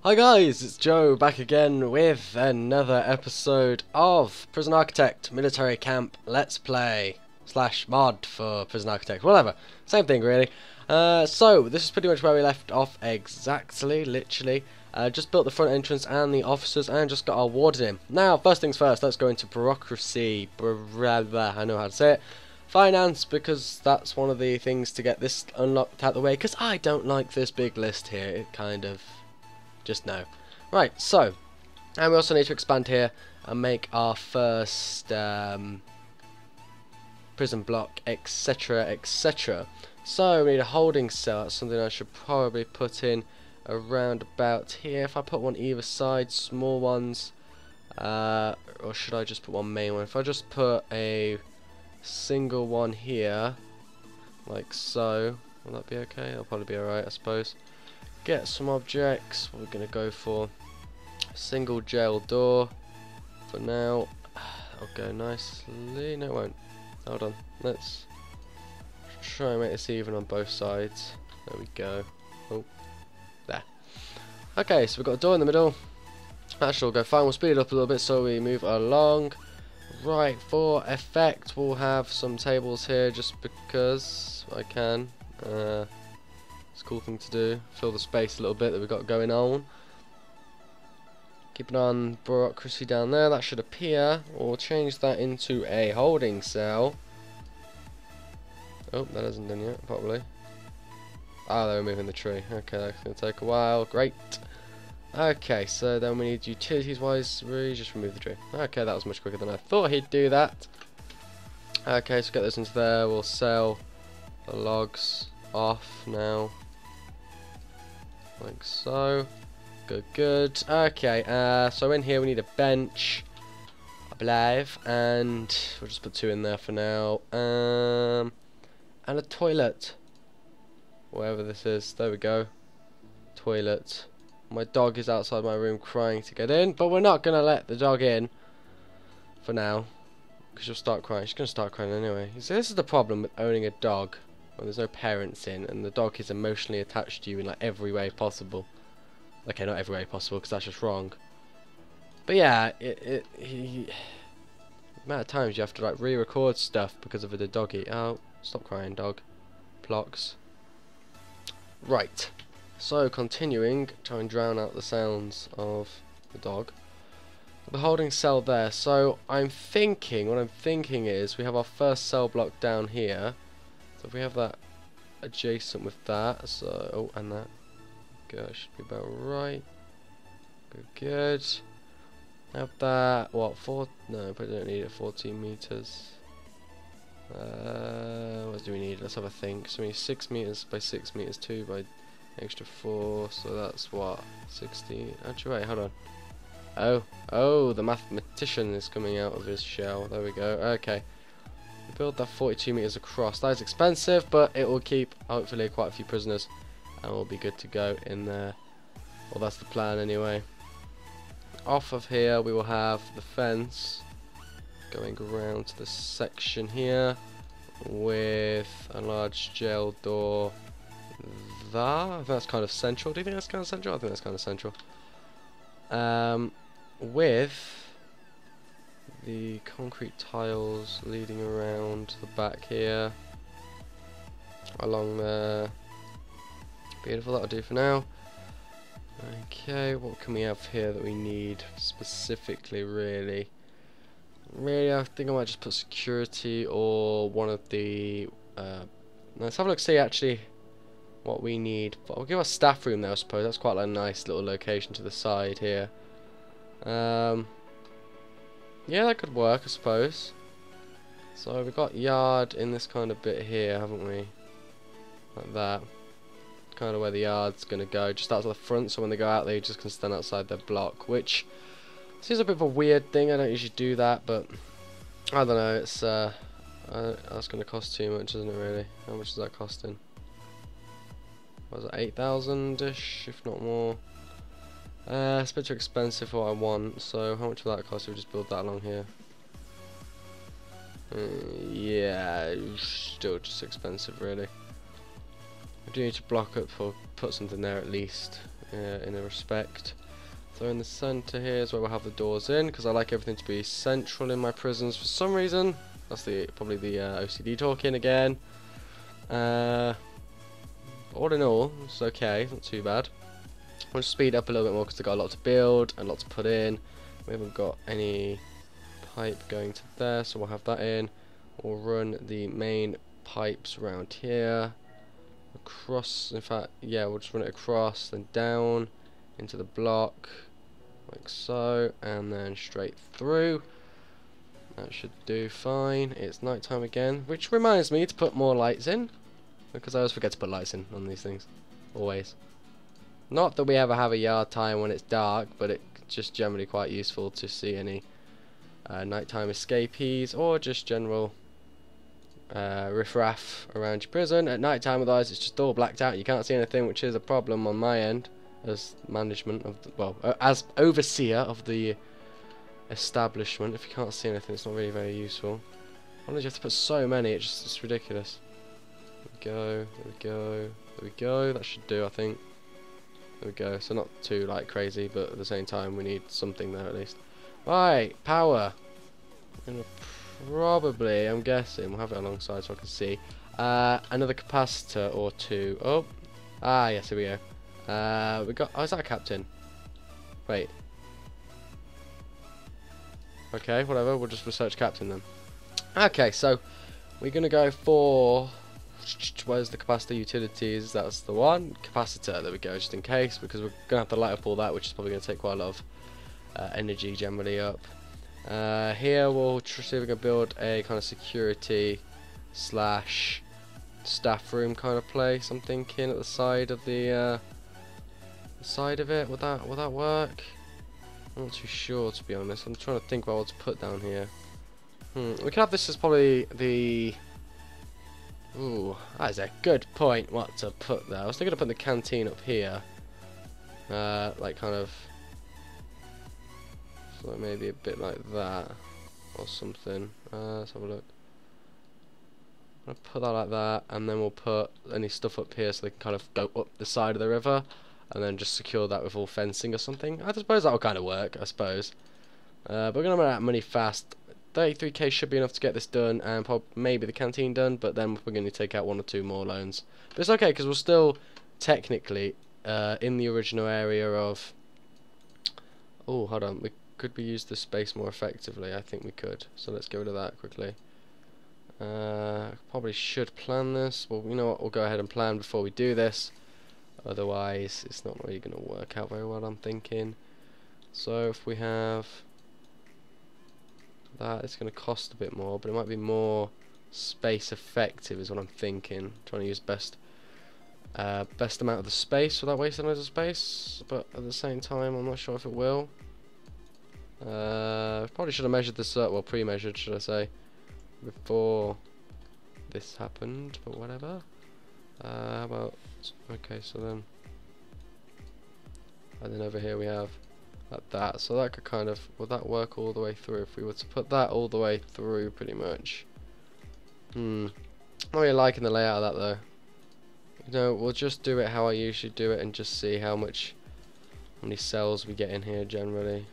Hi guys, it's Joe back again with another episode of Prison Architect Military Camp Let's Play / mod for Prison Architect, whatever, same thing really. So this is pretty much where we left off exactly, literally. Just built the front entrance and the officers and just got our warden in. Now, first things first, let's go into bureaucracy, I know how to say it. Finance, because that's one of the things to get this unlocked out of the way, because I don't like this big list here, it kind of... just no. Right, so, and we also need to expand here and make our first prison block, etc, etc. So we need a holding cell. That's something I should probably put in around about here. If I put one either side, small ones, or should I just put one main one? If I just put a single one here, like so, will that be okay? That'll probably be alright, I suppose. Get some objects. What we're going to go for a single jail door for now. I'll go nicely. No, it won't. Hold on. Let's try and make this even on both sides. There we go. Oh, there. Okay, so we've got a door in the middle. That should all go fine. We'll speed it up a little bit so we move along. Right, for effect, we'll have some tables here just because I can. It's a cool thing to do, fill the space a little bit that we've got going on. Keep an eye on bureaucracy down there, that should appear. We'll change that into a holding cell. Oh, that isn't done yet, probably. Ah, they're removing the tree. Okay, that's going to take a while, great. Okay, so then we need utilities wise, we just remove the tree. Okay, that was much quicker than I thought he'd do that. Okay, so get this into there, we'll sell the logs off now. Like so. Good, good. Okay, so in here we need a bench, I believe, and we'll just put 2 in there for now. And a toilet. Wherever this is. There we go. Toilet. My dog is outside my room crying to get in, but we're not going to let the dog in for now, because she'll start crying. She's going to start crying anyway. So this is the problem with owning a dog when there's no parents in and the dog is emotionally attached to you in like every way possible. Okay, not every way possible because that's just wrong. But yeah, the amount of times you have to like re-record stuff because of the doggy. Oh, stop crying, dog. Blocks. Right. So continuing, try and drown out the sounds of the dog. The holding cell there. So what I'm thinking is we have our first cell block down here. So if we have that adjacent with that, so oh, and that, good, should be about right. Good, good. Have that. What? No, but I don't need it. 14 meters. What do we need? Let's have a think. So we need 6 meters by 6 meters, 2 by extra 4. So that's what? 16. Actually, wait, hold on. Oh, the mathematician is coming out of his shell. There we go. Okay. Build that 42 meters across. That is expensive, but it will keep hopefully quite a few prisoners, and we'll be good to go in there. Well, that's the plan anyway. Off of here, we will have the fence going around to this section here with a large jail door. I think that's kind of central. Do you think that's kind of central? I think that's kind of central. With the concrete tiles leading around the back here, along there. Beautiful, that'll do for now. Okay, what can we have here that we need specifically, really? I think I might just put security or one of the... let's have a look, see actually what we need. But we'll give our staff room there, I suppose. That's quite like a nice little location to the side here. Yeah, that could work, I suppose. So we've got yard in this kind of bit here, haven't we? Like that. Kind of where the yard's going to go, just out to the front, so when they go out they just can stand outside their block, which seems a bit of a weird thing. I don't usually do that, but I don't know, it's that's going to cost too much, isn't it, really? How much is that costing? Was it 8,000-ish, if not more? It's a bit too expensive for what I want, so how much will that cost if we just build that along here? Yeah, still just expensive, really. I do need to block up or put something there at least, in a respect. So in the centre here is where we'll have the doors in, because I like everything to be central in my prisons for some reason. That's probably the OCD talking again. All in all, it's okay, not too bad. We'll just speed up a little bit more because they've got a lot to build and a lot to put in. We haven't got any pipe going to there, so we'll have that in. We'll run the main pipes around here. Across, in fact, yeah, we'll just run it across, then down into the block, like so, and then straight through. That should do fine. It's night time again, which reminds me to put more lights in, because I always forget to put lights in on these things, always. Not that we ever have a yard time when it's dark, but it's just generally quite useful to see any nighttime escapees or just general riffraff around your prison at night time. Otherwise it's just all blacked out, you can't see anything, which is a problem on my end as management of the, well, as overseer of the establishment. If you can't see anything, it's not really very useful. Why did you have to put so many? It's ridiculous. There we go, there we go, there we go. That should do, I think. There we go. So not too like crazy, but at the same time we need something there at least. Right, power. I'm gonna probably, I'm guessing, we'll have it alongside so I can see. Another capacitor or two. Oh, yes, here we go. We got. Oh, is that a captain? Wait. Okay, whatever. We'll just research captain then. Okay, so we're gonna go for. Where's the capacitor utilities? That's the one. Capacitor. There we go. Just in case, because we're gonna have to light up all that, which is probably gonna take quite a lot of energy generally up. Here we'll see if we can build a kind of security slash staff room kind of place. I'm thinking at the side of the side of it. Would that work? I'm not too sure, to be honest. I'm trying to think about what to put down here. We can have this as probably the. Ooh, that is a good point. What to put there? I was thinking of putting the canteen up here, like kind of. So maybe a bit like that, or something. Let's have a look. I'm gonna put that like that, and then we'll put any stuff up here so they can kind of go up the side of the river, and then just secure that with all fencing or something. I suppose that will kind of work, I suppose. But we're gonna run out of money fast. 33k should be enough to get this done, and maybe the canteen done, but then we're going to take out 1 or 2 more loans. But it's okay, because we're still technically in the original area of. Oh, hold on. Could we use the space more effectively? I think we could. So let's get rid of that quickly. Probably should plan this. Well, you know what? We'll go ahead and plan before we do this. Otherwise, it's not really going to work out very well, I'm thinking. So if we have that, it's going to cost a bit more, but it might be more space effective is what I'm thinking. Trying to use best amount of the space without wasting loads of space, but at the same time I'm not sure if it will. Probably should have measured this up, well, pre-measured should I say, before this happened, but whatever. How about, okay, so then, and then over here we have like that, so that could kind of, would that work all the way through if we were to put that all the way through pretty much? Not really liking the layout of that though. You know, we'll just do it how I usually do it and just see how many cells we get in here generally.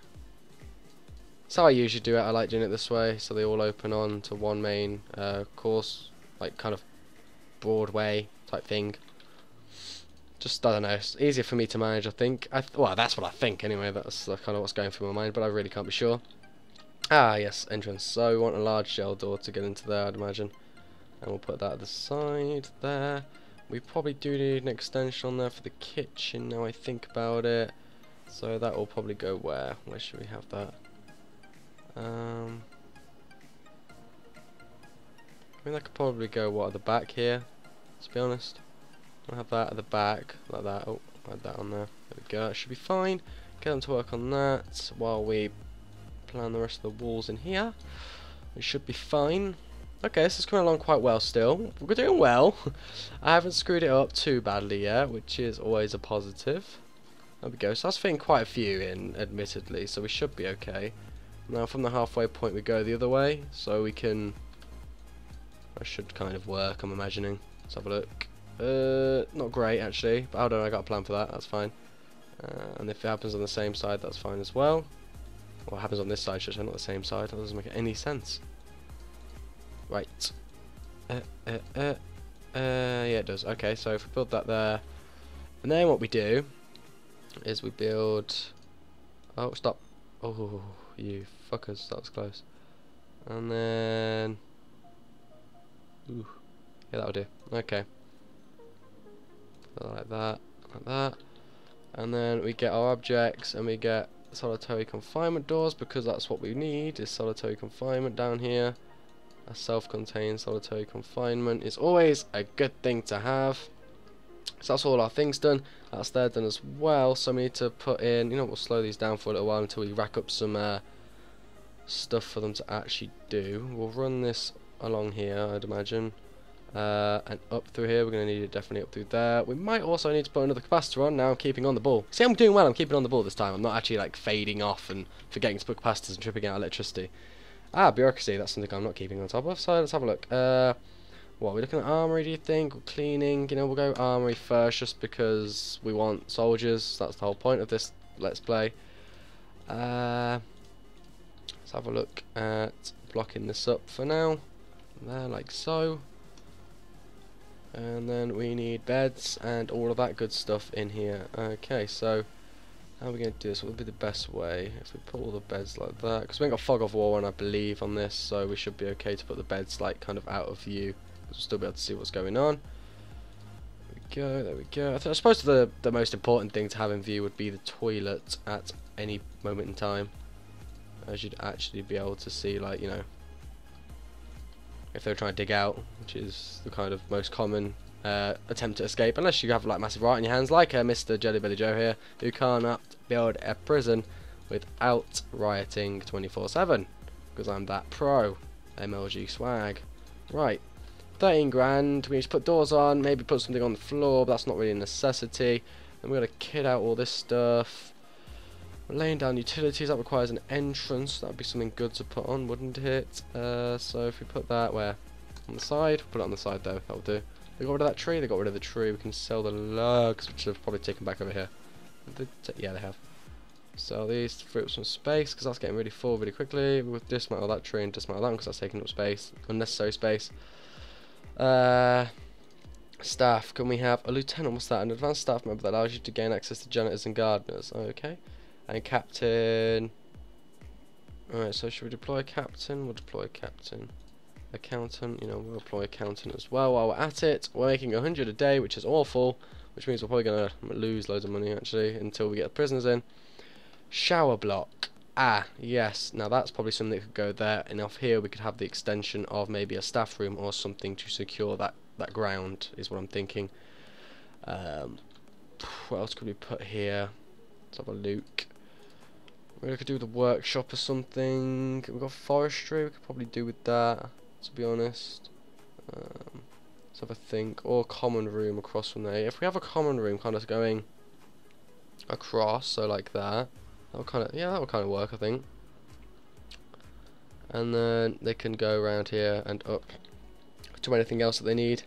That's how I usually do it. I like doing it this way, so they all open on to one main course, like kind of Broadway type thing. Just, I don't know, it's easier for me to manage, I think. Well, that's what I think anyway, that's kind of what's going through my mind, but I really can't be sure. Ah, yes, entrance. So we want a large shell door to get into there, I'd imagine. And we'll put that at the side there. We probably do need an extension on there for the kitchen now I think about it. So that will probably go where? Where should we have that? I mean, that could probably go, what, at the back here, to be honest. I'll have that at the back, like that. Oh, add that on there. There we go, that should be fine. Get them to work on that while we plan the rest of the walls in here. It should be fine. Okay, this is coming along quite well still. We're doing well. I haven't screwed it up too badly yet, which is always a positive. There we go, so that's fitting quite a few in, admittedly, so we should be okay. Now from the halfway point we go the other way, so we can. That should kind of work, I'm imagining. Let's have a look. Not great actually, but I don't know, I got a plan for that, that's fine. And if it happens on the same side, that's fine as well. Or it happens on this side, should I say, not the same side. That doesn't make any sense. Right. Yeah, it does. Okay, so if we build that there, and then what we do is we build. Oh, stop! Oh, you fuckers, that was close. And then, ooh, yeah, that'll do. Okay, like that, and then we get our objects, and we get solitary confinement doors because that's what we need. Is solitary confinement down here. A self-contained solitary confinement is always a good thing to have. So that's all our things done. That's there done as well. So we need to put in, you know, we'll slow these down for a little while until we rack up some stuff for them to actually do. We'll run this along here, I'd imagine, and up through here. We're going to need it definitely up through there. We might also need to put another capacitor on. Now I'm keeping on the ball. See, I'm doing well. I'm keeping on the ball this time. I'm not actually like fading off and forgetting to put capacitors and tripping out electricity. Ah, bureaucracy, that's something I'm not keeping on top of, so let's have a look. What, are we looking at armory, do you think, or cleaning? You know, we'll go armory first, just because we want soldiers, that's the whole point of this Let's Play. Let's have a look at blocking this up for now. There, like so. And then we need beds and all of that good stuff in here. Okay, so how are we going to do this? What would be the best way? If we put all the beds like that, because we ain't got fog of war on, I believe, on this, so we should be okay to put the beds like kind of out of view. We'll still be able to see what's going on. There we go, there we go. I suppose the most important thing to have in view would be the toilet at any moment in time, as you'd actually be able to see, like, you know, if they're trying to dig out, which is the kind of most common attempt to escape, unless you have like massive right in your hands, like Mr. JellyBellyJoe here, who cannot build a prison without rioting 24/7, because I'm that pro. MLG swag. Right, 13 grand. We need to put doors on, maybe put something on the floor, but that's not really a necessity. And we're gonna kit out all this stuff. We're laying down utilities. That requires an entrance. That would be something good to put on, wouldn't it? So if we put that where? On the side. Put it on the side though. That'll do. They got rid of that tree. They got rid of the tree. We can sell the logs, which they've probably taken back over here. Yeah, they have. Sell these to free up some space, because that's getting really full really quickly. We'll dismantle that tree and dismantle that one, because that's taking up space, unnecessary space. Staff. Can we have a lieutenant? What's that? An advanced staff member that allows you to gain access to janitors and gardeners. Okay. And captain. Alright, so should we deploy a captain? We'll deploy a captain. Accountant, you know, we'll deploy accountant as well while we're at it. We're making 100 a day, which is awful, which means we're probably going to lose loads of money actually until we get the prisoners in. Shower block. Ah, yes. Now that's probably something that could go there, and off here we could have the extension of maybe a staff room or something to secure that ground, is what I'm thinking. What else could we put here? Let's have a look. We could do the workshop or something. We've got forestry, we could probably do with that, to be honest. Let's have a think. Or common room across from there. If we have a common room kind of going across, so like that, that'll kind of, yeah, that'll kind of work, I think. And then they can go around here and up to anything else that they need.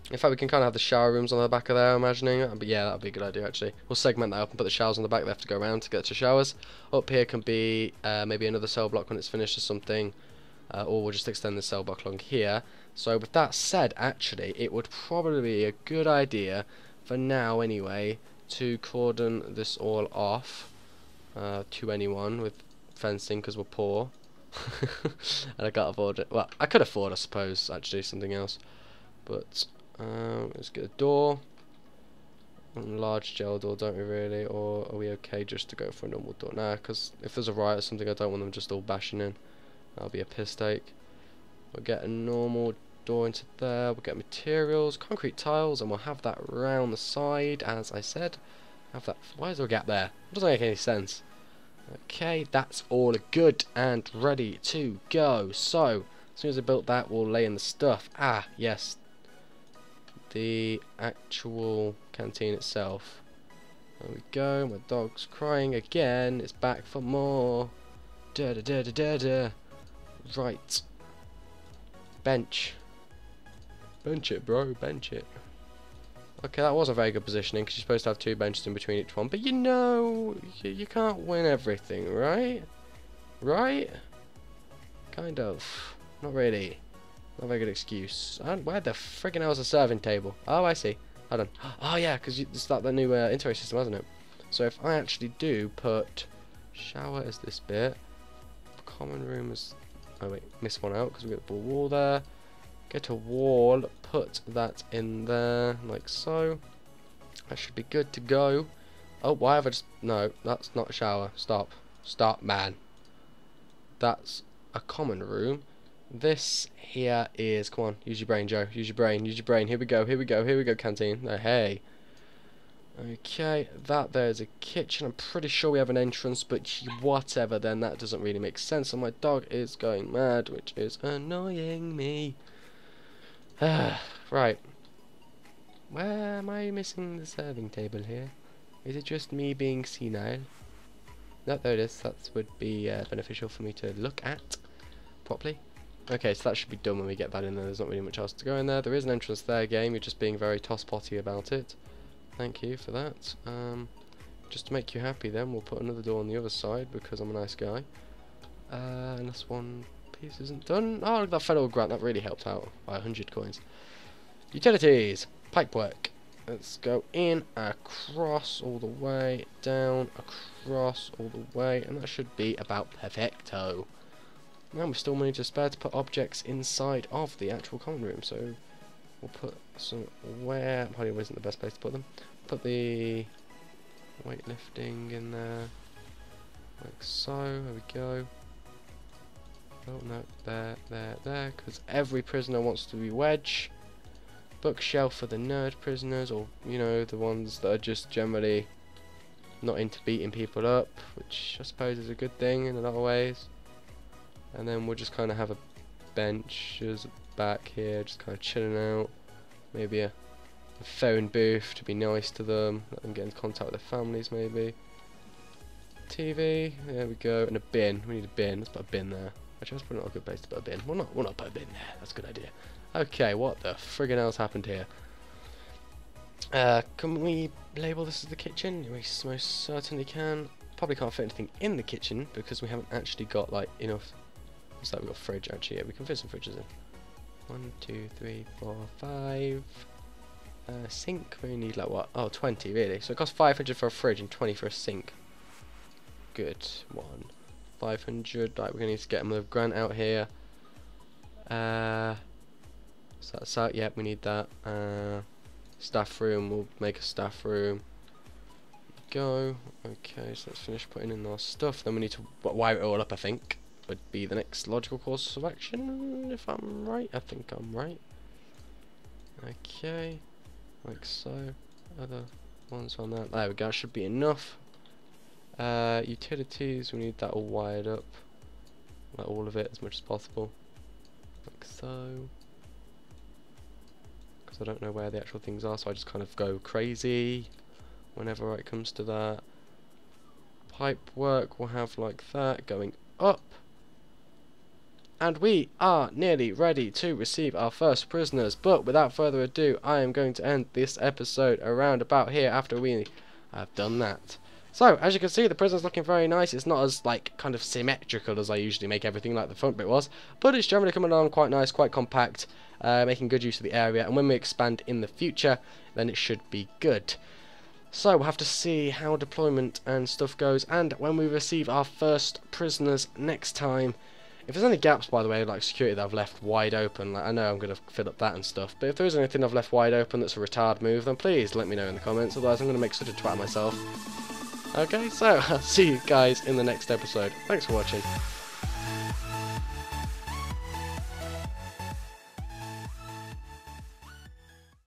In fact, we can kind of have the shower rooms on the back of there, I'm imagining. But yeah, that'd be a good idea actually. We'll segment that up and put the showers on the back. They have to go around to get to showers. Up here can be maybe another cell block when it's finished or something. Or we'll just extend the cell block along here. So with that said, actually, it would probably be a good idea, for now anyway, to cordon this all off to anyone with fencing, because we're poor. And I can't afford it. Well, I could afford, I suppose, actually, something else. But let's get a door. A large gel door, don't we really? Or are we okay just to go for a normal door? Nah, because if there's a riot or something, I don't want them just all bashing in. That'll be a piss take. We'll get a normal door into there. We'll get materials, concrete tiles, and we'll have that round the side, as I said. Have that. Why is there a gap there? It doesn't make any sense. Okay, that's all good and ready to go. So, as soon as I built that, we'll lay in the stuff. Ah, yes. The actual canteen itself. There we go. My dog's crying again. It's back for more. Da da da da da da. Right. Bench. Bench it, bro. Bench it. Okay, that was a very good positioning, because you're supposed to have 2 benches in between each one. But you know, you can't win everything, right? Right? Kind of. Not really. Not a very good excuse. Where the friggin' hell's the serving table? Oh, I see. Hold on. Oh, yeah, because it's like the new intro system, hasn't it? So if I actually do put shower as this bit, common room as... Oh, wait, missed one out because we've got the wall there. Get a wall, put that in there, like so. That should be good to go. Oh, why have I just... No, that's not a shower. Stop. Stop, man. That's a common room. This here is... Come on, use your brain, Joe. Use your brain, use your brain. Here we go, here we go, here we go, canteen. No, hey. Okay, that there's a kitchen. I'm pretty sure we have an entrance, but whatever then. That doesn't really make sense. And my dog is going mad, which is annoying me. Right. Where am I missing the serving table here? Is it just me being senile? No, there it is. That would be beneficial for me to look at properly. Okay, so that should be done when we get that in there. There's not really much else to go in there. There is an entrance there, game. You're just being very toss-potty about it. Thank you for that. Just to make you happy then, we'll put another door on the other side because I'm a nice guy. Unless one piece isn't done. Oh, look at that federal grant. That really helped out by 100 coins. Utilities. Pipework. Let's go in, across, all the way, down, across, all the way, and that should be about perfecto. Now we've still money to spare to put objects inside of the actual common room, so we'll put some where probably isn't the best place to put them. Put the weightlifting in there, like so. There we go. Oh no, there, because every prisoner wants to be wedge. Bookshelf for the nerd prisoners, or you know, the ones that are just generally not into beating people up, which I suppose is a good thing in a lot of ways. And then we'll just kind of have a bench as back here, just kind of chilling out. Maybe a phone booth to be nice to them, let them get into contact with their families maybe. TV, there we go, and a bin. We need a bin. Let's put a bin there. Actually, that's probably not a good place to put a bin. We'll not put a bin there. That's a good idea. Okay, what the friggin' else happened here? Can we label this as the kitchen? We most certainly can. Probably can't fit anything in the kitchen because we haven't actually got like enough. Looks like we've got a fridge actually. Yeah, we can fit some fridges in. 1, 2, 3, 4, 5. Sink, we need like what? Oh, 20 really. So it costs 500 for a fridge and 20 for a sink. Good one. 500. Right, we're gonna need to get another grant out here. So that's out. Yep, we need that. Staff room. We'll make a staff room. Go. Okay, so let's finish putting in our stuff. Then we need to wire it all up. I think would be the next logical course of action. If I'm right, I think I'm right. Okay, like so. Other ones on that. There we go. Should be enough. Utilities. We need that all wired up. Like all of it as much as possible. Like so. I don't know where the actual things are, so I just kind of go crazy whenever it comes to that. Pipe work will have like that going up, and we are nearly ready to receive our first prisoners. But without further ado, I am going to end this episode around about here after we have done that. So as you can see, the prison's looking very nice. It's not as like kind of symmetrical as I usually make everything like the front bit was, but it's generally coming along quite nice, quite compact. Making good use of the area, and when we expand in the future then it should be good. So we'll have to see how deployment and stuff goes, and when we receive our first prisoners next time. If there's any gaps, by the way, like security that I've left wide open, like I know I'm going to fill up that and stuff, but if there is anything I've left wide open that's a retard move, then please let me know in the comments, otherwise I'm going to make such a twat of myself. Okay, so I'll see you guys in the next episode. Thanks for watching.